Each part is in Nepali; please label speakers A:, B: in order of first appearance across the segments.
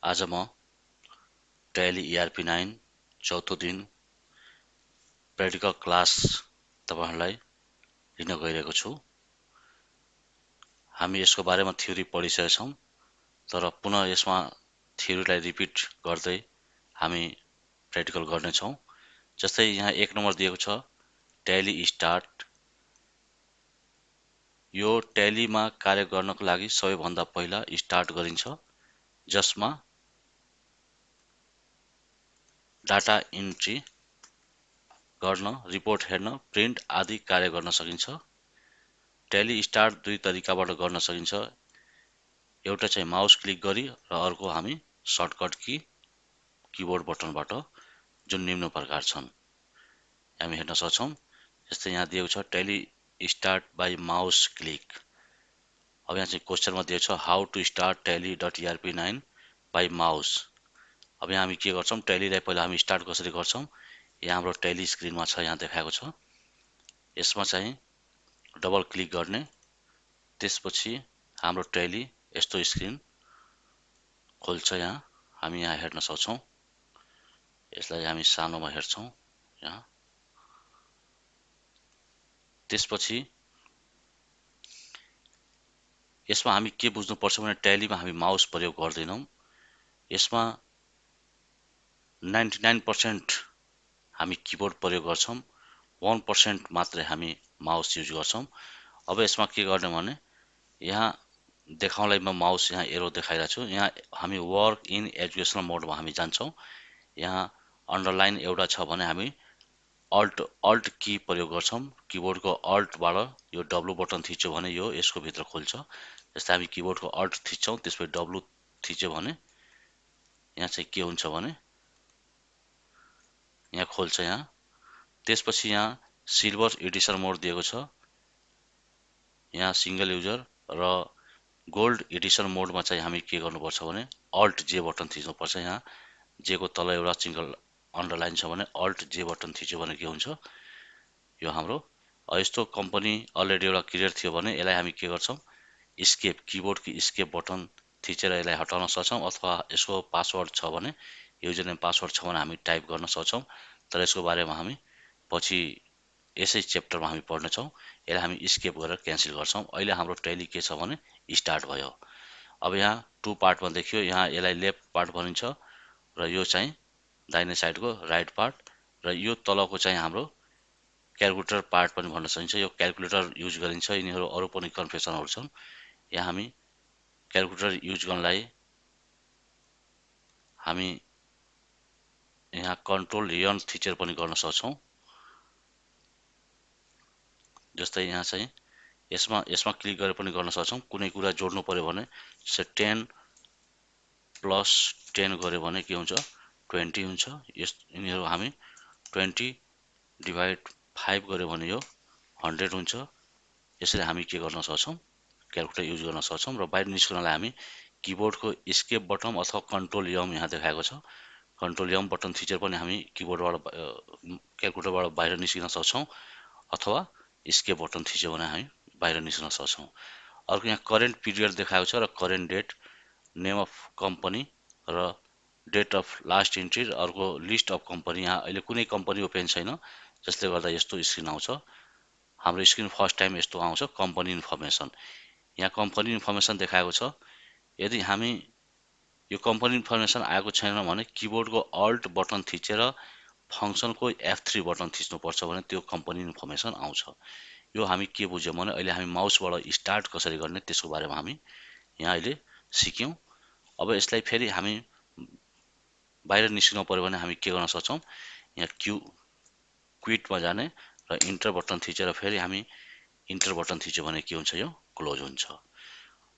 A: आज म ट्याली ERP9 चौथो दिन प्र्याक्टिकल क्लास तपाईहरुलाई लिन गइरहेको छु। हामी यसको बारेमा थ्योरी पढिसकेका छौं, तर पुनः यसमा थ्योरीलाई रिपिट गर्दै हामी प्र्याक्टिकल गर्ने छौं। जस्तै यहाँ 1 नम्बर दिएको छ ट्याली स्टार्ट। यो ट्यालीमा कार्य गर्नको लागि सबैभन्दा पहिला स्टार्ट गरिन्छ, जसमा डाटा इन्ट्री गर्न, रिपोर्ट हेर्न, प्रिन्ट आदि कार्य गर्न सकिन्छ। ट्याली स्टार्ट दुई तरिकाबाट गर्न सकिन्छ। एउटा चाहिँ माउस क्लिक गरी र अर्को हामी सर्टकट की कीबोर्ड बटनबाट, जुन निम्न प्रकार छन् हामी हेर्न सक्छौं। जस्तै यहाँ दिएको छ tally start by mouse click. अब यहाँ चाहिँ क्वेशनमा दिएको छ how to start tally.erp9 by mouse. अब यहाँ हामी के गर्छौं, ट्यालीलाई पहिला हामी स्टार्ट कसरी गर्छौं, यहाँ हाम्रो ट्याली स्क्रिनमा छ, यहाँ देखाएको छ। यसमा चाहिँ डबल क्लिक गर्ने, त्यसपछि हाम्रो ट्याली यस्तो स्क्रिन खोल्छ। यहाँ हामी यहाँ हेर्न सक्छौं। यसलाई हामी सानोमा हेर्छौं यहाँ। त्यसपछि यसमा हामी के बुझ्नु पर्छ भने ट्यालीमा हामी माउस प्रयोग गर्दैनौं। यसमा 99% हामी कीबोर्ड प्रयोग गर्छौं, 1% मात्रै हामी माउस युज गर्छौं। अब यसमा के गर्ने भने यहाँ देखाउनलाई म माउस यहाँ एरो देखाइरहेको छु। यहाँ हामी वर्क इन एजुकेशनल मोडमा हामी जान्छौं। यहाँ अन्डरलाइन एउटा छ भने हामी अल्ट की प्रयोग गर्छौं। कीबोर्डको अल्टबाट यो डब्लु बटन थिच्यो भने यो यसको भित्र खोल्छ। जस्तै हामी कीबोर्डको अल्ट थिच्छौं, त्यसपछि डब्लु थिच्यो भने यहाँ चाहिँ के हुन्छ भने यहाँ खोल्छ यहाँ। त्यसपछि यहाँ सिल्भर एडिसन मोड दिएको छ। यहाँ सिंगल युजर र गोल्ड एडिसन मोडमा चाहिँ हामी के गर्नुपर्छ भने अल्ट जे बटन थिच्नुपर्छ। यहाँ जे को तल एउटा सिंगल अन्डरलाइन छ भने अल्ट जे बटन थिच्यो भने के हुन्छ, यो हाम्रो यस्तो कम्पनी अलरेडी एउटा क्लियर थियो भने यसलाई हामी के गर्छौं, एस्केप कीबोर्डको एस्केप बटन थिचेर यसलाई हटाउन सक्छौं। अथवा यसको पासवर्ड छ भने, युजर नेम पासवर्ड छ भने हामी टाइप गर्न सक्छौं। तर यसको बारेमा हामी पछि यसै च्याप्टरमा हामी पढ्नेछौं। यसलाई हामी एस्केप गरेर क्यान्सल गर्छौं। अहिले हाम्रो ट्याली के छ भने स्टार्ट भयो। अब यहाँ टु पार्टमा देखियो। यहाँ यसलाई लेफ्ट पार्ट भनिन्छ र यो चाहिँ दाहिने साइडको राइट पार्ट, र यो तलको चाहिँ हाम्रो क्याल्कुलेटर पार्ट पनि भन्न सकिन्छ। यो क्याल्कुलेटर युज गरिन्छ। यिनीहरू अरु पनि कन्फेसनहरू छन्। यहाँ हामी क्याल्कुलेटर युज गर्नलाई हामी यहाँ कन्ट्रोल एन थिचेर पनि गर्न सक्छौं। जस्तै यहाँ चाहिँ यसमा क्लिक गरेर पनि गर्न सक्छौं। कुनै कुरा जोड्नु पर्यो भने 10 प्लस 10 गर्यो भने के हुन्छ, 20 हुन्छ। यिनीहरू हामी 20 डिभाइड 5 गर्यो भने यो 100 हुन्छ। यसरी हामी के गर्न सक्छौं, क्याल्कुलेटर युज गर्न सक्छौं। र बाहिर निस्कनलाई हामी कीबोर्डको एस्केप बटन अथवा कन्ट्रोल एम यहाँ देखाएको छ, कन्ट्रोल एम बटन थिचेर पनि हामी कीबोर्डबाट क्याल्कुलेटरबाट बाहिर निस्किन सक्छौं। अथवा एस्केप बटन थिच्यो भने हामी बाहिर निस्कन सक्छौं। अर्को यहाँ करेन्ट पिरियड देखाएको छ र current date, name of company र डेट अफ लास्ट इन्ट्री। अर्को लिस्ट अफ कम्पनी। यहाँ अहिले कुनै कम्पनी ओपन छैन, जसले गर्दा यस्तो स्क्रिन आउँछ। हाम्रो स्क्रिन फर्स्ट टाइम यस्तो आउँछ, कम्पनी इन्फर्मेसन। यहाँ कम्पनी इन्फर्मेसन देखाएको छ। यदि हामी यो कम्पनी इन्फर्मेसन आएको छैन भने कीबोर्डको अल्ट बटन थिचेर फंक्सनको F3 बटन थिच्नुपर्छ भने त्यो कम्पनी इन्फर्मेसन आउँछ। यो हामी के बुझ्यौं भने अहिले हामी माउसबाट स्टार्ट कसरी गर्ने त्यसको बारेमा हामी यहाँ अहिले सिक्यौं। अब यसलाई फेरि हामी बाहिर निस्किनु पर्यो भने हामी के गर्न सक्छौं, यहाँ क्विटमा जाने र इन्टर बटन थिचेर फेरि हामी इन्टर बटन थिच्यो भने के हुन्छ, यो क्लोज हुन्छ।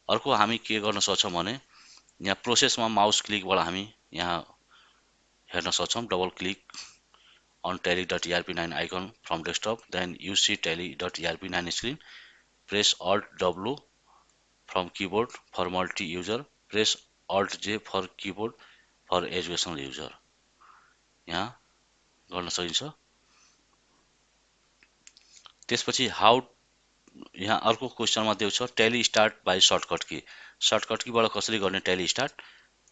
A: अर्को हामी के गर्न सक्छौं भने यहाँ प्रोसेसमा माउस क्लिकबाट हामी यहाँ हेर्न सक्छौं। Double click on tally.erp9 icon from desktop, then you see tally.erp9 screen. Press Alt W from keyboard for multi-user. Press Alt J for keyboard for educational user. यहाँ गर्न सकिन्छ। त्यसपछि हाउ, यहाँ अर्को क्वेशनमा दिएको छ tally start by shortcut key. Shortcut कीबाट कसरी गर्ने ट्याली स्टार्ट,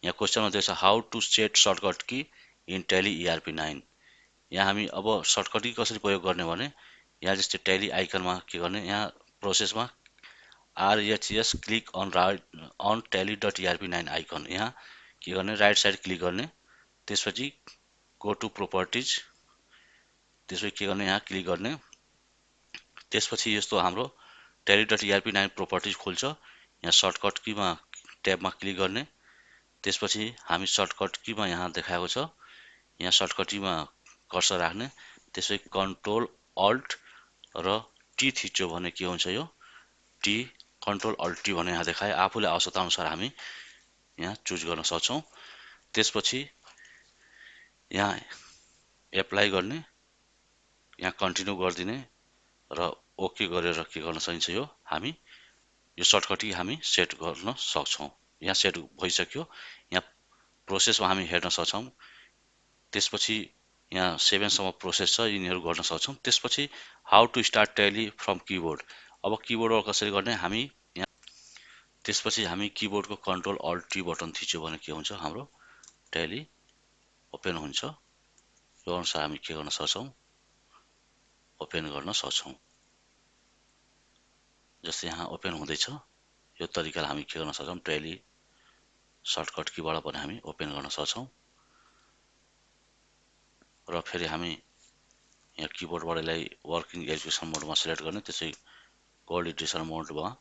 A: यहाँ क्वेसनमा दिएको छ how to set shortcut key in Tally ERP9। यहाँ हामी अब सर्टकट की कसरी प्रयोग गर्ने भने यहाँ जस्तै टेली आइकनमा के गर्ने, यहाँ प्रोसेसमा RHS क्लिक अन tally.erp9 आइकन, यहाँ के गर्ने राइट साइड क्लिक गर्ने, त्यसपछि गो टु प्रोपर्टिज, त्यसपछि के गर्ने यहाँ क्लिक गर्ने, त्यसपछि यस्तो हाम्रो tally.erp9 प्रोपर्टिज खोल्छ। यहाँ सर्टकट कीमा ट्याबमा क्लिक गर्ने, त्यसपछि हामी सर्टकट कीमा यहाँ देखाएको छ, यहाँ सर्टकट कीमा कर्सर राख्ने, त्यसपछि कन्ट्रोल अल्ट र टी थिच्यो भने के हुन्छ, यो टी कन्ट्रोल अल्ट टी भने यहाँ देखाए, आफूले आवश्यकता अनुसार हामी यहाँ चुज गर्न सक्छौँ। त्यसपछि यहाँ एप्लाई गर्ने, यहाँ कन्टिन्यू गरिदिने र ओके गरेर के गर्न सकिन्छ, यो हामी यो सर्टकट की हामी सेट गर्न सक्छौँ। यहाँ सेट भइसक्यो। यहाँ प्रोसेसमा हामी हेर्न सक्छौँ। त्यसपछि यहाँ 7 सम्म प्रोसेस छ, यिनीहरू गर्न सक्छौँ। त्यसपछि how to start tally from keyboard, अब किबोर्डबाट कसरी गर्ने हामी यहाँ, त्यसपछि हामी किबोर्डको कन्ट्रोल अल्ट टी बटन थिच्यो भने के हुन्छ, हाम्रो टेली ओपन हुन्छ। यो अनुसार हामी के गर्न सक्छौँ, ओपन गर्न सक्छौँ। जस्तै यहाँ ओपन हुँदैछ, यो तरिकाले हामी के गर्न सक्छौँ, टेली सर्टकट कीबाट पनि हामी ओपन गर्न सक्छौँ। र फेरि हामी यहाँ किबोर्डबाट यसलाई वर्किङ एजुकेसन मोडमा सिलेक्ट गर्ने, त्यसै कोड एडिसन मोडमा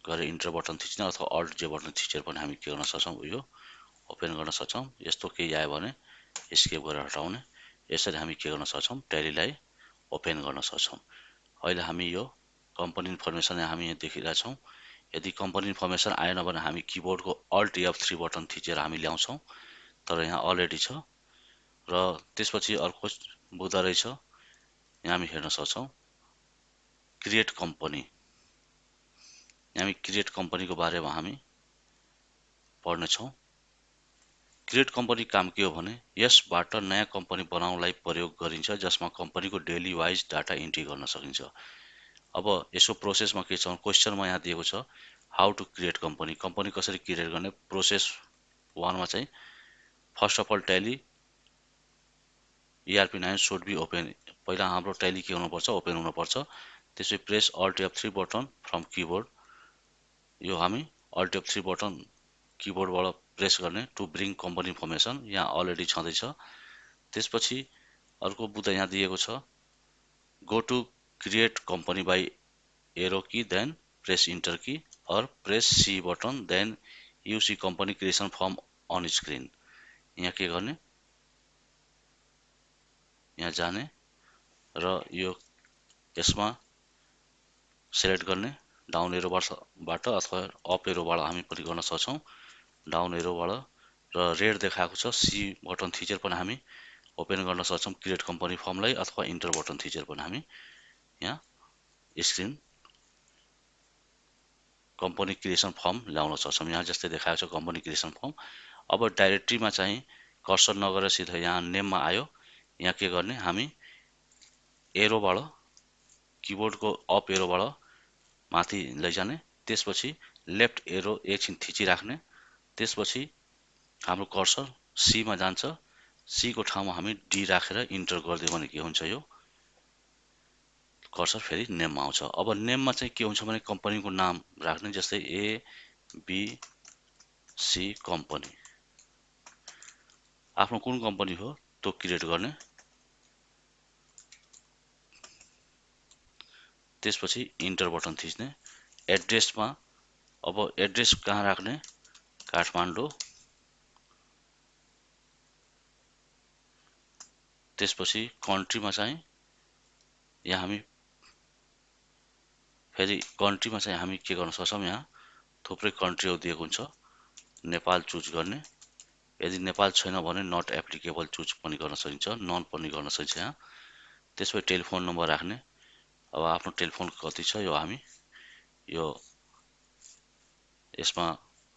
A: गरेर इन्टर बटन थिच्ने अथवा अल्ट जे बटन थिचेर पनि हामी के गर्न सक्छौँ, यो ओपन गर्न सक्छौँ। यस्तो केही आयो भने एस्केप गरेर हटाउने, यसरी हामी के गर्न सक्छौँ, टेलीलाई ओपन गर्न सक्छौँ। अहिले हामी यो कम्पनी इन्फर्मेसन हामी यहाँ देखिरहेछौँ। यदि कम्पनी इन्फर्मेसन आएन भने हामी किबोर्डको अल्ट F3 बटन थिचेर हामी ल्याउँछौँ, तर यहाँ अलरेडी छ। र त्यसपछि अर्को बुझ्दा रहेछ, यहाँ हामी हेर्न सक्छौँ क्रिएट कम्पनी। हामी क्रिएट कम्पनीको बारेमा हामी पढ्नेछौँ। क्रिएट कम्पनी काम के हो भने यसबाट नयाँ कम्पनी बनाउनलाई प्रयोग गरिन्छ, जसमा कम्पनीको डेली वाइज डाटा इन्ट्री गर्न सकिन्छ। अब यसको प्रोसेसमा के छ, क्वेसनमा यहाँ दिएको छ how to create company, company कसरी क्रिएट गर्ने। प्रोसेस 1 मा चाहिँ first of all tally ERP9 should be open, पहिला हाम्रो टेली के हुनुपर्छ, ओपन हुनुपर्छ। त्यसपछि press alt F3 button from keyboard, यो हामी अल्ट F3 बटन किबोर्डबाट प्रेस गर्ने टु ब्रिङ कम्पनी इन्फर्मेसन, यहाँ अलरेडी छँदैछ। त्यसपछि अर्को बुदा यहाँ दिएको छ go to create company by arrow key then press enter की और press C button then you see company creation form on screen. यहाँ के गर्ने, यहाँ जाने र यो यसमा सिलेक्ट गर्ने डाउन एरोबाट अथवा अप एरोबाट हामी पनि गर्न सक्छौँ। डाउन एरोबाट र रेड देखाएको छ सी बटन थिचेर पनि हामी ओपन गर्न सक्छौँ क्रिएट कम्पनी फर्मलाई, अथवा इन्टर बटन थिचेर पनि हामी यहाँ स्क्रिन कम्पनी क्रिएसन फर्म ल्याउन सक्छौँ। यहाँ जस्तै देखाएको छ कम्पनी क्रिएसन फर्म। अब डाइरेक्टरीमा चाहिँ कर्सर नगरेर सिधा यहाँ नेममा आयो, यहाँ के गर्ने, हामी एरोबाट किबोर्डको अप एरोबाट माथि लैजाने, त्यसपछि लेफ्ट एरो एकछिन थिचिराख्ने, त्यसपछि हाम्रो कर्सर सी मा जान्छ, सी को ठाउँमा हामी डी राखेर इन्टर गरिदियो भने के हुन्छ, यो कर्सर फेरि नेममा आउँछ। अब नेममा चाहिँ के हुन्छ भने कम्पनीको नाम राख्ने, जस्तै ABC कम्पनी, आफ्नो कुन कम्पनी हो त्यो क्रिएट गर्ने। त्यसपछि इन्टर बटन थिच्ने। एड्रेसमा अब एड्रेस कहाँ राख्ने, काठमाडौँ। त्यसपछि कन्ट्रीमा चाहिँ यहाँ हामी फेरि कन्ट्रीमा चाहिँ हामी के गर्न सक्छौँ, यहाँ थुप्रै कन्ट्रीहरू दिएको हुन्छ, नेपाल चुज गर्ने। यदि नेपाल छैन भने नट एप्लिकेबल चुज पनि गर्न सकिन्छ, नन पनि गर्न सकिन्छ यहाँ। त्यसपछि टेलिफोन नम्बर राख्ने। अब आफ्नो टेलिफोन कति छ यो हामी यो यसमा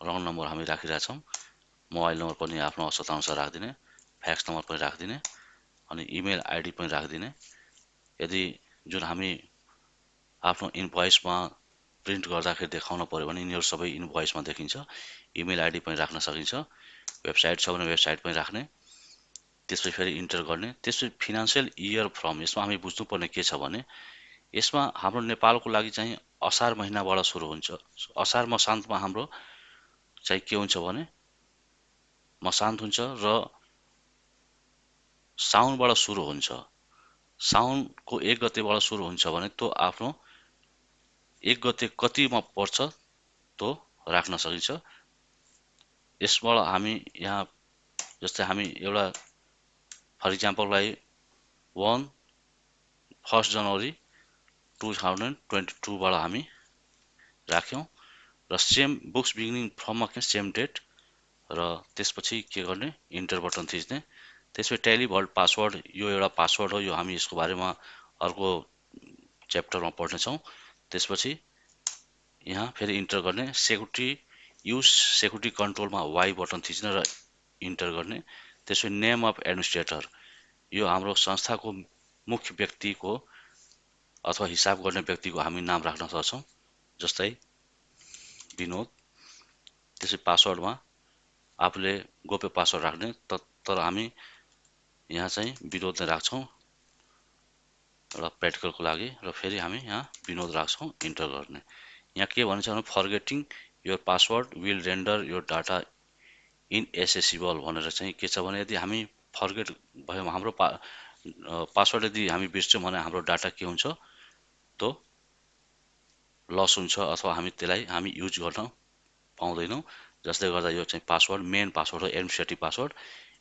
A: रङ नम्बर हामी राखिरहेछौँ। मोबाइल नम्बर पनि आफ्नो आवश्यकता अनुसार राखिदिने, फ्याक्स नम्बर पनि राखिदिने, अनि इमेल आइडी पनि राखिदिने। यदि जुन हामी आफ्नो इन्भोइसमा प्रिन्ट गर्दाखेरि देखाउन पर्यो भने यिनीहरू सबै इन्भोइसमा देखिन्छ। इमेल आइडी पनि राख्न सकिन्छ। वेबसाइट छ भने वेबसाइटमै राख्ने, त्यसपछि फेरि इन्टर गर्ने। त्यसपछि फिनान्सियल इयर फ्रम, यसमा हामी बुझ्नुपर्ने के छ भने यसमा हाम्रो नेपालको लागि चाहिँ असार महिनाबाट सुरु हुन्छ। असार मसान्तमा हाम्रो चाहिँ के हुन्छ भने मसान्त हुन्छ र साउनबाट सुरु हुन्छ। साउनको 1 गतेबाट सुरु हुन्छ भने त्यो आफ्नो 1 गते कतिमा पर्छ त्यो राख्न सकिन्छ। यसबाट हामी यहाँ जस्तै हामी एउटा फर इक्जाम्पललाई 1 जनवरी 2022 बाट हामी राख्यौं र सेम बुक्स बिगिनिङ फ्रममा के सेम डेट र त्यसपछि के गर्ने इन्टर बटन थिच्ने। त्यसपछि टेली भल्ट पासवर्ड, यो एउटा पासवर्ड हो, यो हामी यसको बारेमा अर्को च्याप्टरमा पढ्नेछौँ। त्यसपछि यहाँ फेरि इन्टर गर्ने। सेक्युरिटी युज सेक्युरिटी कन्ट्रोलमा वाई बटन थिच्ने र इन्टर गर्ने। त्यसपछि नेम अफ एडमिनिस्ट्रेटर, यो हाम्रो संस्थाको मुख्य व्यक्तिको अथवा हिसाब गर्ने व्यक्तिको हामी नाम राख्न सक्छौँ, जस्तै विनोद। त्यसपछि पासवर्डमा आफूले गोप्य पासवर्ड राख्ने, तर हामी यहाँ चाहिँ विनोद नै राख्छौँ एउटा प्र्याक्टिकलको लागि र फेरि हामी यहाँ विनोद राख्छौँ, इन्टर गर्ने। यहाँ के भन्छ भने forgetting your password will render your data इनएसेसिबल भनेर चाहिँ के छ भने यदि हामी फर्गेट भयो हाम्रो पासवर्ड यदि हामी बिर्स्यौँ भने हाम्रो डाटा के हुन्छ त्यो लस हुन्छ अथवा हामी त्यसलाई हामी युज गर्न पाउँदैनौँ। जसले गर्दा यो चाहिँ पासवर्ड मेन पासवर्ड हो, एडमिनिस्ट्रेटिभ पासवर्ड,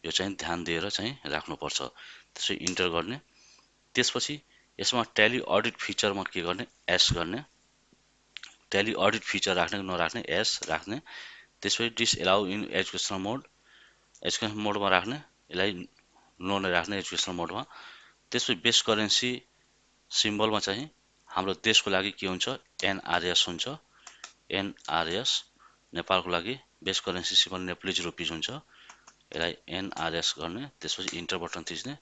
A: यो चाहिँ ध्यान दिएर चाहिँ राख्नुपर्छ। त्यसपछि इन्टर गर्ने। त्यसपछि यसमा ट्याली अडिट फिचरमा के गर्ने एस गर्ने। ट्याली अडिट फिचर राख्ने नराख्ने एस राख्ने। त्यसपछि डिसएलाउ इन एजुकेसनल मोडमा राख्ने, यसलाई नो नै राख्ने एजुकेसनल मोडमा। त्यसपछि बेस करेन्सी सिम्बलमा चाहिँ हाम्रो देशको लागि के हुन्छ एनआरएस हुन्छ। एनआरएस नेपालको लागि base currency symbol Nepalese rupees हुन्छ, यसलाई एनआरएस गर्ने। त्यसपछि इन्टर बटन थिच्ने।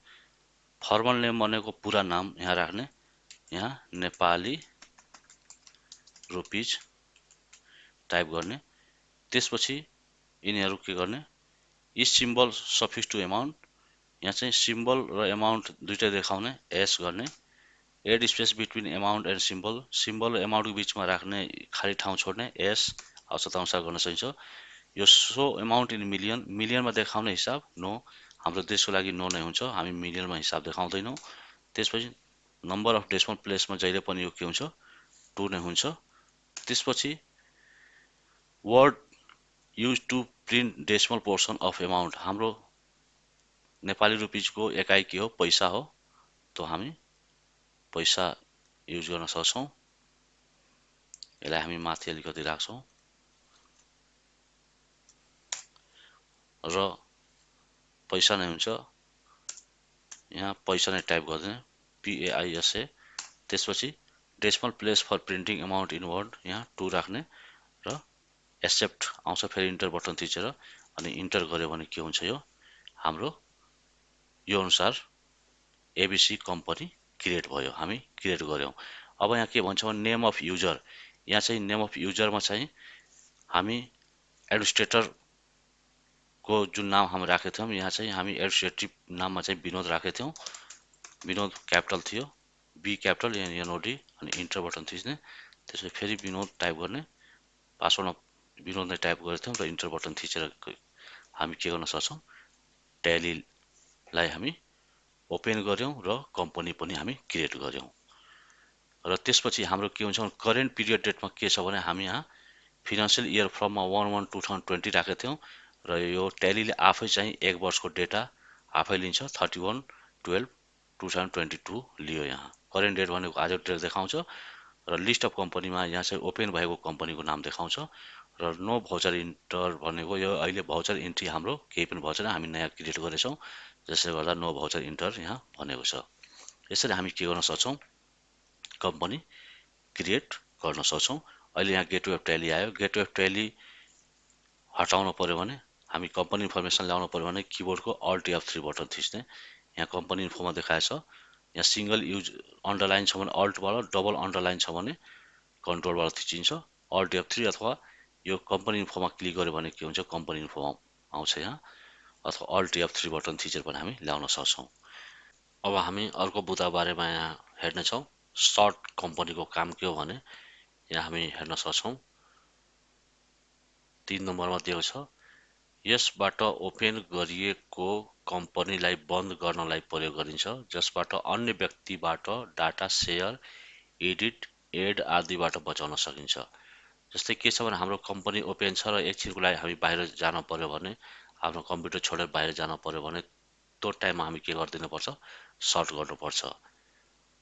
A: फर्मल नेम भनेको पुरा नाम यहाँ राख्ने, यहाँ नेपाली रुपिज टाइप गर्ने। त्यसपछि यिनीहरू के गर्ने यी सिम्बल सफिक्स टु एमाउन्ट, यहाँ चाहिँ सिम्बल र एमाउन्ट दुईटै देखाउने एस गर्ने। Add space between amount and symbol, symbol र एमाउन्टको बिचमा राख्ने खाली ठाउँ छोड्ने एस आवश्यकता अनुसार गर्न सकिन्छ। यो सो एमाउन्ट इन मिलियन, मिलियनमा देखाउने हिसाब नो, हाम्रो देशको लागि नो नै हुन्छ, हामी मिलियनमा हिसाब देखाउँदैनौँ। त्यसपछि नम्बर अफ डेसिमल प्लेसमा जहिले पनि यो के हुन्छ 2 नै हुन्छ। त्यसपछि word use to print decimal portion of amount, हाम्रो नेपाली रुपिजको एकाइ के हो पैसा हो, त्यो हामी पैसा युज गर्न सक्छौँ। यसलाई हामी माथि अलिकति राख्छौँ र पैसा नै हुन्छ, यहाँ पैसा नै टाइप गर्ने PAISA। त्यसपछि decimal place for printing amount in word, यहाँ 2 राख्ने र एक्सेप्ट आउँछ, फेरि इन्टर बटन थिचेर अनि इन्टर गर्यो भने के हुन्छ यो हाम्रो यो अनुसार एबिसी कम्पनी क्रिएट भयो, हामी क्रिएट गर्यौँ। अब यहाँ के भन्छ भने नेम अफ युजर, यहाँ चाहिँ नेम अफ युजरमा चाहिँ हामी एडमिनिस्ट्रेटरको जुन नाम हामी राखेको थियौँ, यहाँ चाहिँ हामी एडमिनिस्ट्रेटिभ नाममा चाहिँ विनोद राखेको थियौँ, विनोद क्यापिटल थियो, बी क्यापिटल एनओडी अनि इन्टर बटन थिच्ने। त्यसपछि फेरि विनोद टाइप गर्ने, पासवर्डमा विनोद नै टाइप गरेको थियौँ र इन्टर बटन थिचेर हामी के गर्न सक्छौँ ट्यालीलाई हामी ओपन गऱ्यौँ र कम्पनी पनि हामी क्रिएट गऱ्यौँ। र त्यसपछि हाम्रो के हुन्छ भने करेन्ट पिरियड डेटमा के छ भने हामी यहाँ फिनान्सियल इयर फ्रममा 1/1/2020 राखेको थियौँ र यो ट्यालीले आफै चाहिँ 1 वर्षको डेटा आफै लिन्छ, 31/12/2022 लियो। यहाँ करेन्ट डेट भनेको आजको डेट देखाउँछ र लिस्ट अफ कम्पनीमा यहाँ चाहिँ ओपन भएको कम्पनीको नाम देखाउँछ र नो भाउचर इन्टर भनेको यो अहिले भाउचर इन्ट्री हाम्रो केही पनि भएको छैन, हामी नयाँ क्रिएट गरेछौँ, जसले गर्दा नो भाउचर इन्टर यहाँ भनेको छ। यसरी हामी के गर्न सक्छौँ कम्पनी क्रिएट गर्न सक्छौँ। अहिले यहाँ गेटवे अफ ट्याली आयो, गेटवे अफ ट्याली हटाउनु पर्यो भने हामी कम्पनी इन्फर्मेसन ल्याउनु पर्यो भने किबोर्डको अल्ट F3 बटन थिच्ने। यहाँ कम्पनी इन्फोमा देखाएछ, यहाँ सिङ्गल युज अन्डरलाइन छ भने अल्टबाट, डबल अन्डरलाइन छ भने कन्ट्रोलबाट थिचिन्छ, अल्ट F3 अथवा यो कम्पनी इन्फोमा क्लिक गर्यो भने के हुन्छ कम्पनी इन्फोमा आउँछ यहाँ, अथवा अल्ट F3 बटन थिचेर पनि हामी ल्याउन सक्छौँ। अब हामी अर्को बुदा बारेमा यहाँ हेर्नेछौँ। सर्ट कम्पनीको काम के हो भने यहाँ हामी हेर्न सक्छौँ। 3 नम्बरमा दिएको छ, यसबाट ओपन गरिएको कम्पनीलाई बन्द गर्नलाई प्रयोग गरिन्छ, जसबाट अन्य व्यक्तिबाट डाटा सेयर, एडिट, एड आदिबाट बचाउन सकिन्छ। जस्तै के छ भने हाम्रो कम्पनी ओपन छ र एकछिनको लागि हामी बाहिर जान पर्यो भने, आफ्नो कम्प्युटर छोडेर बाहिर जान पर्यो भने त्यो टाइममा हामी के गरिदिनुपर्छ, सर्ट गर्नुपर्छ,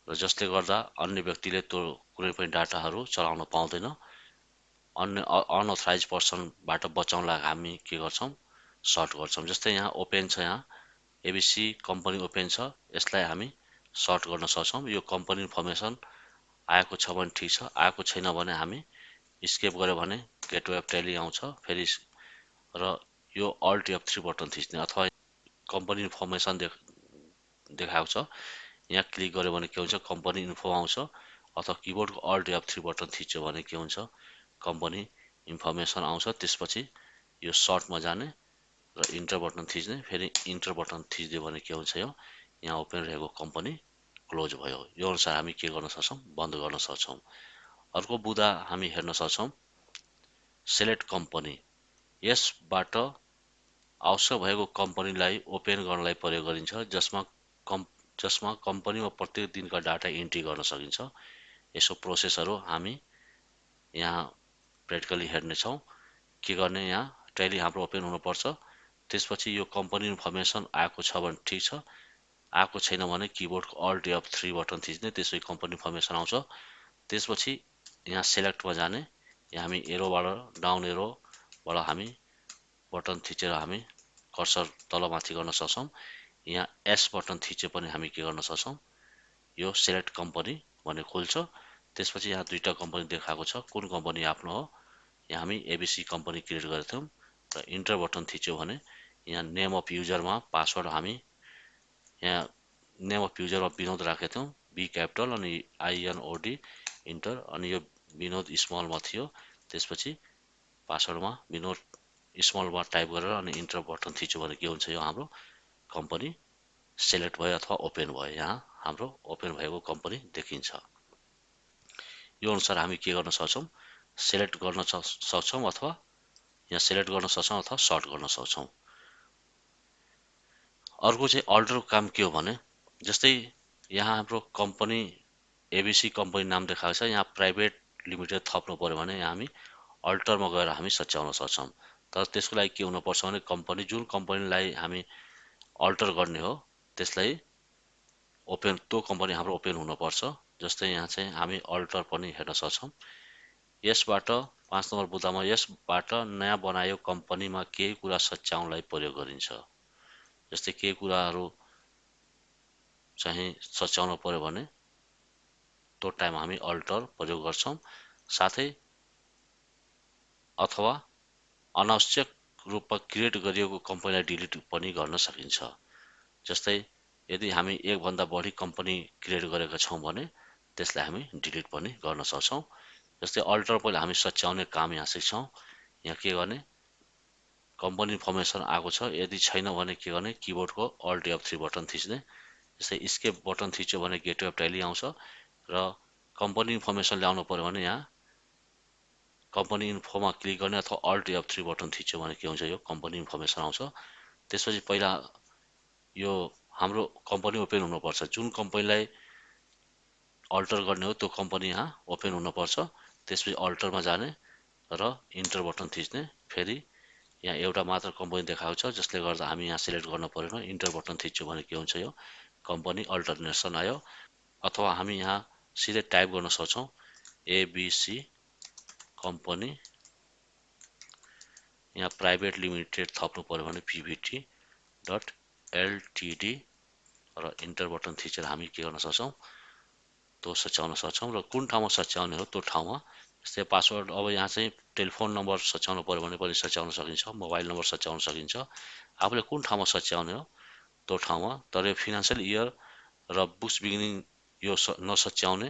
A: र जसले गर्दा अन्य व्यक्तिले त्यो कुनै पनि डाटाहरू चलाउन पाउँदैन। अन्य अनअथराइज पर्सनबाट बचाउनलाई हामी के गर्छौँ, सर्ट गर्छौँ। जस्तै यहाँ ओपन छ, यहाँ एबिसी कम्पनी ओपन छ, यसलाई हामी सर्ट गर्न सक्छौँ। यो कम्पनी इन्फर्मेसन आएको छ भने ठिक छ, आएको छैन भने हामी स्केप गऱ्यो भने गेटवे अफ टेली आउँछ फेरि, र यो अल्ट F3 बटन थिच्ने, अथवा कम्पनी इन्फर्मेसन देखाएको छ, यहाँ क्लिक गऱ्यो भने के हुन्छ, कम्पनी इन्फो आउँछ, अथवा किबोर्डको अल्ट F3 बटन थिच्यो भने के हुन्छ, कम्पनी इन्फर्मेसन आउँछ। त्यसपछि यो सर्टमा जाने र इन्टर बटन थिच्ने, फेरि इन्टर बटन थिचिदियो भने के हुन्छ, यो यहाँ ओपन रहेको कम्पनी क्लोज भयो। यो अनुसार हामी के गर्न सक्छौँ, बन्द गर्न सक्छौँ। अर्को बुदा हामी हेर्न सक्छौँ, सेलेक्ट कम्पनी। यसबाट आवश्यक भएको कम्पनीलाई ओपन गर्नलाई प्रयोग गरिन्छ, जसमा कम्पनीमा प्रत्येक दिनका डाटा इन्ट्री गर्न सकिन्छ। यसो प्रोसेसहरू हामी यहाँ प्र्याक्टिकली हेर्नेछौँ। के गर्ने, यहाँ टैली हाम्रो ओपन हुनुपर्छ। त्यसपछि यो कम्पनी इन्फर्मेसन आएको छ भने ठिक छ, आएको छैन भने किबोर्डको अल्ट F3 बटन थिच्ने, त्यसपछि कम्पनी इन्फर्मेसन आउँछ। त्यसपछि यहाँ सेलेक्टमा जाने, यहाँ हामी एरोबाट डाउन एरोबाट हामी बटन थिचेर हामी कर्सर तलमाथि गर्न सक्छौँ। यहाँ एस बटन थिचे पनि हामी के गर्न सक्छौँ, यो सेलेक्ट कम्पनी भन्ने खोल्छ। त्यसपछि यहाँ दुईटा कम्पनी देखाएको छ, कुन कम्पनी आफ्नो हो। यहाँ हामी एबिसी कम्पनी क्रिएट गरेको थियौँ, र इन्टर बटन थिच्यो भने यहाँ नेम अफ युजरमा पासवर्ड हामी यहाँ नेम अफ युजरमा विनोद राखेको थियौँ, बी क्यापिटल अनि INOD इन्टर, अनि यो विनोद स्मलमा थियो। त्यसपछि पासवर्डमा विनोद स्मलमा टाइप गरेर अनि इन्टर बटन थिच्यो भने के हुन्छ, यो हाम्रो कम्पनी सेलेक्ट भयो अथवा ओपन भयो। यहाँ हाम्रो ओपन भएको कम्पनी देखिन्छ। यो अनुसार हामी के गर्न सक्छौँ, सेलेक्ट गर्न सक्छौँ, अथवा यहाँ सेलेक्ट गर्न सक्छौँ अथवा सर्ट गर्न सक्छौँ। अर्को चाहिँ अल्टरको काम के हो भने, जस्तै यहाँ हाम्रो कम्पनी एबिसी कम्पनी नाम देखाएको छ, यहाँ प्राइभेट लिमिटेड थप्नु पर्यो भने यहाँ हामी अल्टरमा गएर हामी सच्याउन सक्छौँ। तर त्यसको लागि के हुनुपर्छ भने, कम्पनी जुन कम्पनीलाई हामी अल्टर गर्ने हो त्यसलाई ओपन, त्यो कम्पनी हाम्रो ओपन हुनुपर्छ। जस्तै यहाँ चाहिँ हामी अल्टर पनि हेर्न सक्छौँ। यसबाट 5 नम्बर बुदामा, यसबाट नयाँ बनाएको कम्पनीमा केही कुरा सच्याउनलाई प्रयोग गरिन्छ। जस्तै केही कुराहरू चाहिँ सच्याउनु पर्यो भने त्यो टाइम हामी अल्टर प्रयोग गर्छौँ। साथै अथवा अनावश्यक रूपमा क्रिएट गरिएको कम्पनीलाई डिलिट पनि गर्न सकिन्छ। जस्तै यदि हामी एकभन्दा बढी कम्पनी क्रिएट गरेका छौँ भने त्यसलाई हामी डिलिट पनि गर्न सक्छौँ। जस्तै अल्टर पहिला हामी सच्याउने काम यहाँ सिक्छौँ। यहाँ के गर्ने, कम्पनी इन्फर्मेसन आएको छ, यदि छैन भने के गर्ने, किबोर्डको अल्ट F3 बटन थिच्ने। जस्तै स्केप बटन थिच्यो भने गेटवे अफ टेली आउँछ, र कम्पनी इन्फर्मेसन ल्याउनु पर्यो भने यहाँ कम्पनी इन्फोमा क्लिक गर्ने, अथवा अल्ट F3 बटन थिच्यो भने के हुन्छ, यो कम्पनी इन्फर्मेसन आउँछ। त्यसपछि पहिला यो हाम्रो कम्पनी ओपन हुनुपर्छ, जुन कम्पनीलाई अल्टर गर्ने हो त्यो कम्पनी यहाँ ओपन हुनुपर्छ। त्यसपछि अल्टरमा जाने र इन्टर बटन थिच्ने, फेरि यहाँ एउटा मात्र कम्पनी देखाएको छ, जसले गर्दा हामी यहाँ सिलेक्ट गर्न परेन। इन्टर बटन थिच्यो भने के हुन्छ, यो कम्पनी अल्टरनेसन आयो। अथवा हामी यहाँ सिधै टाइप गर्न सक्छौँ, एबिसी कम्पनी, यहाँ प्राइभेट लिमिटेड थप्नु पर्यो भने PVT .LTD, र इन्टर बटन थिचेर हामी के गर्न सक्छौँ, त्यो सच्याउन सक्छौँ। र कुन ठाउँमा सच्याउने हो त्यो ठाउँमा, जस्तै पासवर्ड, अब यहाँ चाहिँ टेलिफोन नम्बर सच्याउनु पर्यो भने पनि सच्याउन सकिन्छ, मोबाइल नम्बर सच्याउन सकिन्छ। आफूले कुन ठाउँमा सच्याउने हो त्यो ठाउँमा। तर यो फिनान्सियल इयर र बुक्स बिगिनिङ यो नसच्याउने,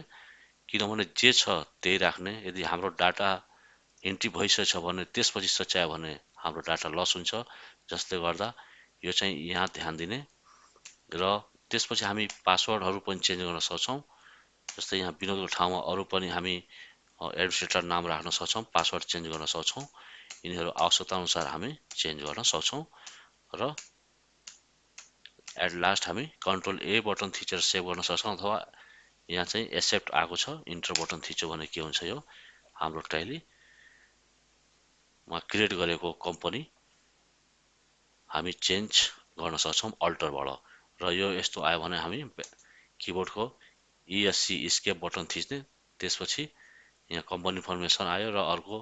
A: किनभने जे छ त्यही राख्ने। यदि हाम्रो डाटा इन्ट्री भइसकेछ भने त्यसपछि सच्यायो भने हाम्रो डाटा लस हुन्छ। जसले गर्दा यो चाहिँ यहाँ ध्यान दिने र त्यसपछि हामी पासवर्डहरू पनि चेन्ज गर्न सक्छौँ। जस्तै यहाँ विनोदको ठाउँमा अरू पनि हामी एडमिनिस्ट्रेटर नाम राख्न सक्छौँ, पासवर्ड चेन्ज गर्न सक्छौँ। यिनीहरू आवश्यकता अनुसार हामी चेन्ज गर्न सक्छौँ र एट लास्ट हामी कन्ट्रोल ए बटन थिचेर सेभ गर्न सक्छौँ अथवा यहाँ चाहिँ एक्सेप्ट आएको छ इन्टर बटन थिच्यो भने के हुन्छ यो हाम्रो टाइलीमा क्रिएट गरेको कम्पनी हामी चेन्ज गर्न सक्छौँ अल्टरबाट र यो यस्तो आयो भने हामी किबोर्डको ESC इस्केप बटन थिच्ने त्यसपछि यहाँ कम्पनी इन्फर्मेसन आयो र अर्को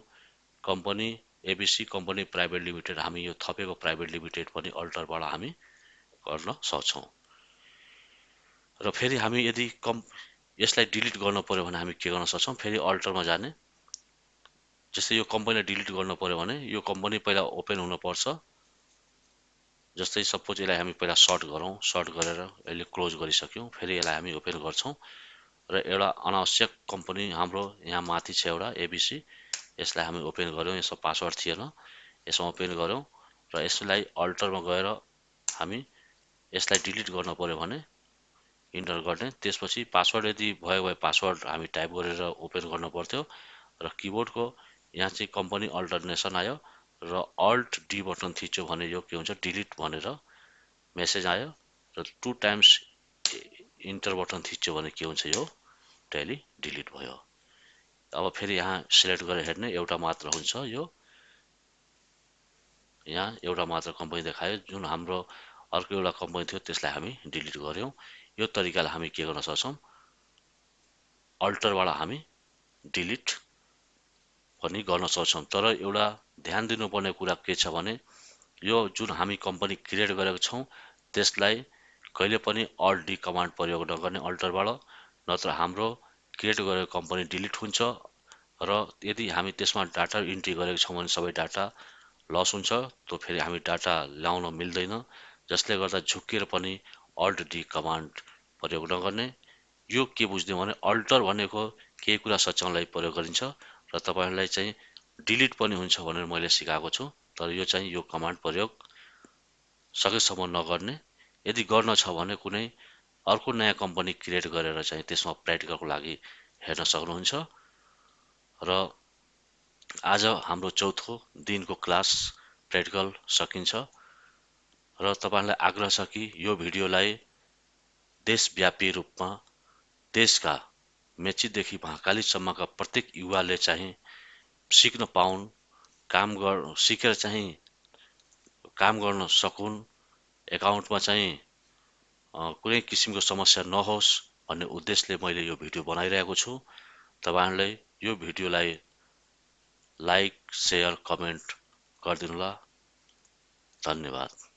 A: company ABC company private limited हामी यो थपेको प्राइभेट लिमिटेड पनि अल्टरबाट हामी गर्न सक्छौँ र फेरि हामी यदि यसलाई डिलिट गर्नु पर्यो भने हामी के गर्न सक्छौँ फेरि अल्टरमा जाने जस्तै यो कम्पनीलाई डिलिट गर्नु पर्यो भने यो कम्पनी पहिला ओपन हुनुपर्छ जस्तै सपोज यसलाई हामी पहिला सर्ट गरौँ सर्ट गरेर यसले क्लोज गरिसक्यौँ फेरि यसलाई हामी ओपन गर्छौँ र एउटा अनावश्यक कम्पनी हाम्रो यहाँ माथि छ एउटा ABC यसलाई हामी ओपन गर्यौँ यसको पासवर्ड थिएन यसमा ओपन गर्यौँ र यसलाई अल्टरमा गएर हामी यसलाई डिलिट गर्नु पर्यो भने इन्टर गर्ने त्यसपछि पासवर्ड यदि भयो भए पासवर्ड हामी टाइप गरेर ओपन गर्नु पर्थ्यो र किबोर्डको यहाँ चाहिँ कम्पनी अल्टरनेसन आयो र अल्ट डी बटन थिच्यो भने यो के हुन्छ डिलिट भनेर मेसेज आयो र 2 टाइम्स इन्टर बटन थिच्यो भने के हुन्छ यो टैली डिलिट भयो। अब फेरि यहाँ सिलेक्ट गरेर हेर्ने एउटा मात्र हुन्छ यो यहाँ एउटा मात्र कम्पनी देखायो जुन हाम्रो अर्को एउटा कम्पनी थियो त्यसलाई हामी डिलिट गर्यौँ। यो तरिकाले हामी के गर्न सक्छौँ अल्टरबाट हामी डिलिट पनि गर्न सक्छौँ तर एउटा ध्यान दिनुपर्ने कुरा के छ भने यो जुन हामी कम्पनी क्रिएट गरेको छौँ त्यसलाई कहिले पनि अल्ट डी कमान्ड प्रयोग नगर्ने अल्टरबाट नत्र हाम्रो क्रिएट गरेको कम्पनी डिलिट हुन्छ र यदि हामी त्यसमा डाटा इन्ट्री गरेको छौँ भने सबै डाटा लस हुन्छ त्यो फेरि हामी डाटा ल्याउन मिल्दैन जसले गर्दा झुक्किएर पनि अल्ट डी कमान्ड प्रयोग नगर्ने। यो के बुझ्ने भने अल्टर भनेको केही कुरा सच्याउनलाई प्रयोग गरिन्छ र तपाईहरुलाई चाहिँ डिलिट पनि हुन्छ भनेर मैले सिकाएको छु तर यो चाहिँ यो कमान्ड प्रयोग सकेसम्म नगर्ने। यदि गर्न छ भने कुनै अर्को नयाँ कम्पनी क्रिएट गरेर चाहिँ त्यसमा प्र्याक्टिकलको लागि हेर्न सक्नुहुन्छ र आज हाम्रो चौथो दिनको क्लास प्र्याक्टिकल सकिन्छ र तपाईहरुलाई आग्रह छ कि यो भिडियोलाई देशव्यापी रूपमा देशका मेचीदेखि महाकालीसम्मका प्रत्येक युवाले चाहिँ सिक्न पाउन् सिकेर चाहिँ काम गर्न सकुन् एकाउन्टमा चाहिँ कुनै किसिमको समस्या नहोस् भन्ने उद्देश्यले मैले यो भिडियो बनाइरहेको छु। तपाईहरुले यो भिडियोलाई लाइक शेयर कमेन्ट गरिदिनुहोला। धन्यवाद।